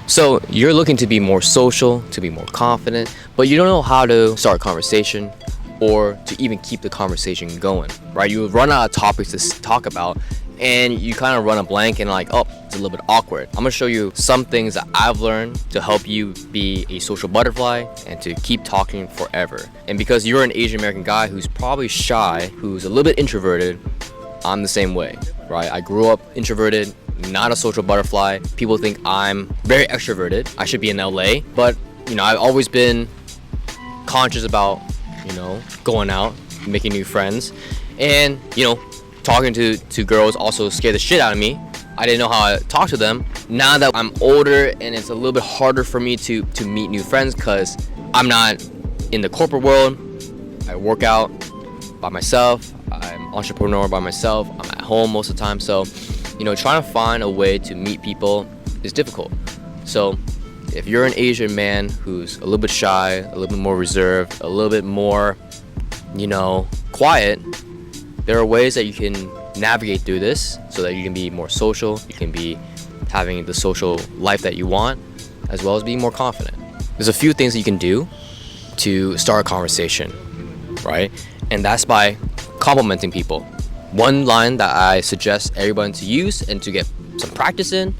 So you're looking to be more social, to be more confident, but you don't know how to start a conversation or to even keep the conversation going, right? You run out of topics to talk about and you kind of run a blank and like, oh, it's a little bit awkward. I'm gonna show you some things that I've learned to help you be a social butterfly and to keep talking forever. And because you're an Asian American guy who's probably shy, who's a little bit introverted, I'm the same way, right? I grew up introverted, not a social butterfly. People think I'm very extroverted. I should be in LA, but I've always been conscious about, going out, making new friends, and talking to girls also scared the shit out of me. I didn't know how to talk to them. Now that I'm older and it's a little bit harder for me to meet new friends because I'm not in the corporate world. I work out by myself. I'm entrepreneur by myself. I'm at home most of the time. So, trying to find a way to meet people is difficult. So if you're an Asian man who's a little bit shy, a little bit more reserved, a little bit more, quiet, there are ways that you can navigate through this so that you can be more social, you can be having the social life that you want, as well as being more confident. There's a few things that you can do to start a conversation, right? And that's by complimenting people. One line that I suggest everyone to use and to get some practice in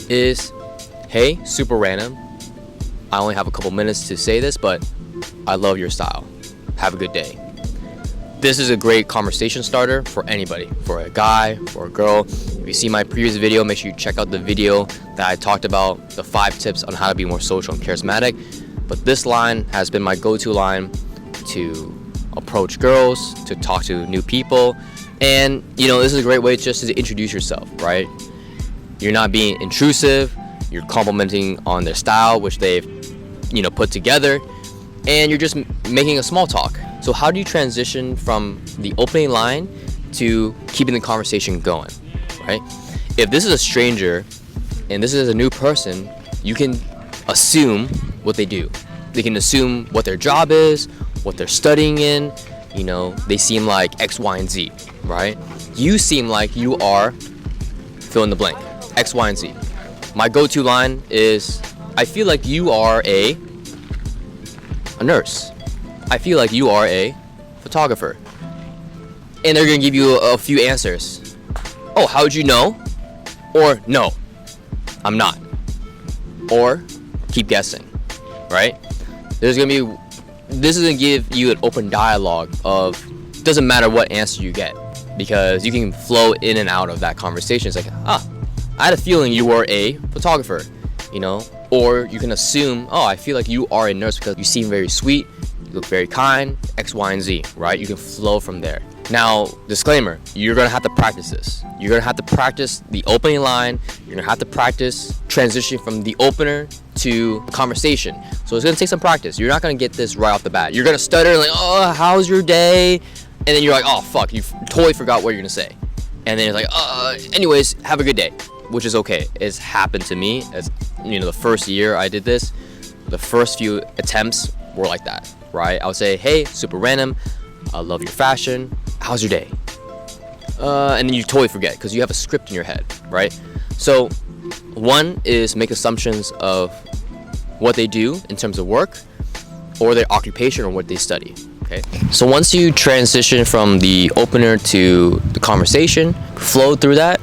is, hey, super random. I only have a couple minutes to say this, but I love your style. Have a good day. This is a great conversation starter for anybody, for a guy, for a girl. If you see my previous video, make sure you check out the video that I talked about the 5 tips on how to be more social and charismatic. But this line has been my go-to line to approach girls, to talk to new people. And, this is a great way just to introduce yourself, right? You're not being intrusive. You're complimenting on their style, which they've, put together. And you're just making a small talk. So how do you transition from the opening line to keeping the conversation going, right? If this is a stranger and this is a new person, you can assume what they do. They can assume what their job is, what they're studying in. They seem like X, Y, and Z, right? You seem like you are fill in the blank, X, Y, and Z. My go-to line is, I feel like you are a nurse. I feel like you are a photographer. And they're gonna give you a few answers. Oh, how'd you know? Or no, I'm not. Or keep guessing, right? This is gonna give you an open dialogue of, doesn't matter what answer you get, because you can flow in and out of that conversation. It's like, I had a feeling you were a photographer, or you can assume, I feel like you are a nurse because you seem very sweet, you look very kind, X, Y, and Z, right? You can flow from there. Now, disclaimer, you're gonna have to practice this. You're gonna have to practice the opening line. You're gonna have to practice transitioning from the opener to conversation. So it's gonna take some practice. You're not gonna get this right off the bat. You're gonna stutter like, oh, how's your day? And then you're like, oh, fuck, you totally forgot what you're gonna say. And then it's like, anyways, have a good day, which is okay. It's happened to me. As the first year I did this, the first few attempts were like that, right? I would say, hey, super random, I love your fashion, how's your day? And then you totally forget because you have a script in your head, right? So one is make assumptions of what they do in terms of work or their occupation or what they study. Okay. So once you transition from the opener to the conversation, flow through that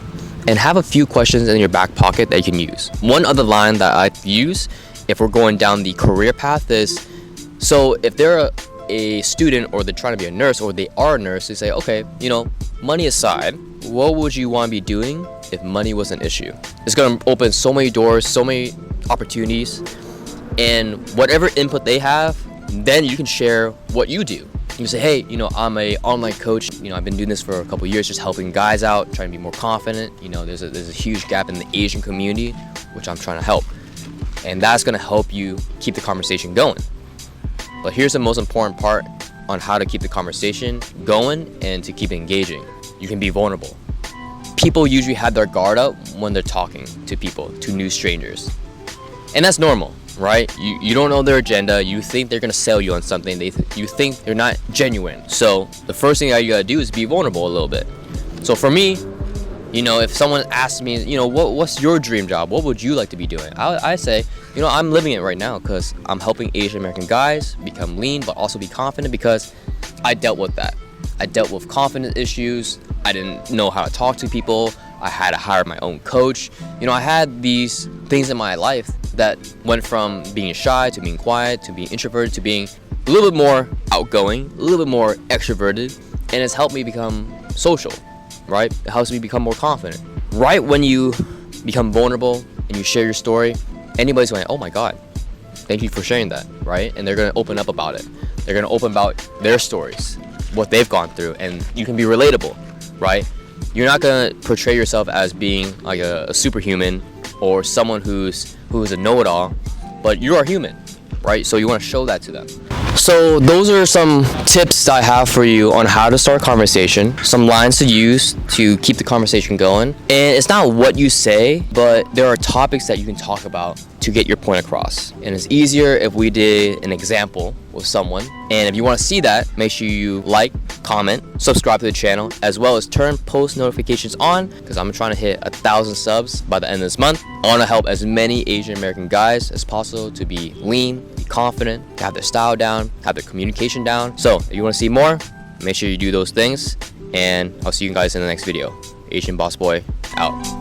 and have a few questions in your back pocket that you can use. One other line that I use if we're going down the career path is, so if they're a student or they're trying to be a nurse or they are a nurse, they say, okay, money aside, what would you want to be doing if money was an issue? It's going to open so many doors, so many opportunities, and whatever input they have, then you can share what you do. You can say, hey, I'm a online coach. I've been doing this for a couple of years, just helping guys out, trying to be more confident. There's a huge gap in the Asian community, which I'm trying to help. And that's going to help you keep the conversation going. But here's the most important part on how to keep the conversation going and to keep engaging. You can be vulnerable. People usually have their guard up when they're talking to people, to new strangers. And that's normal, right? You don't know their agenda. You think they're gonna sell you on something. You think they're not genuine. So the first thing that you gotta do is be vulnerable a little bit. So for me, You know, if someone asks me, you know, what's your dream job? What would you like to be doing? I say, you know, I'm living it right now because I'm helping Asian American guys become lean, but also be confident, because I dealt with that. I dealt with confidence issues. I didn't know how to talk to people. I had to hire my own coach. You know, I had these things in my life that went from being shy to being quiet to being introverted to being a little bit more outgoing, a little bit more extroverted, and it's helped me become social, right? It helps me become more confident. Right when you become vulnerable and you share your story, anybody's going, oh my God, thank you for sharing that, right? And they're gonna open up about it. They're gonna open about their stories, what they've gone through, and you can be relatable, right? You're not gonna portray yourself as being like a superhuman or someone who's a know-it-all, but you are human, right? So you wanna show that to them. So those are some tips I have for you on how to start a conversation, some lines to use to keep the conversation going. And it's not what you say, but there are topics that you can talk about to get your point across. And it's easier if we did an example with someone. And if you want to see that, make sure you like, comment, subscribe to the channel, as well as turn post notifications on, because I'm trying to hit 1,000 subs by the end of this month. I want to help as many Asian American guys as possible to be lean, be confident, to have their style down, have their communication down. So if you want to see more, make sure you do those things, and I'll see you guys in the next video. Asian Boss Boy out.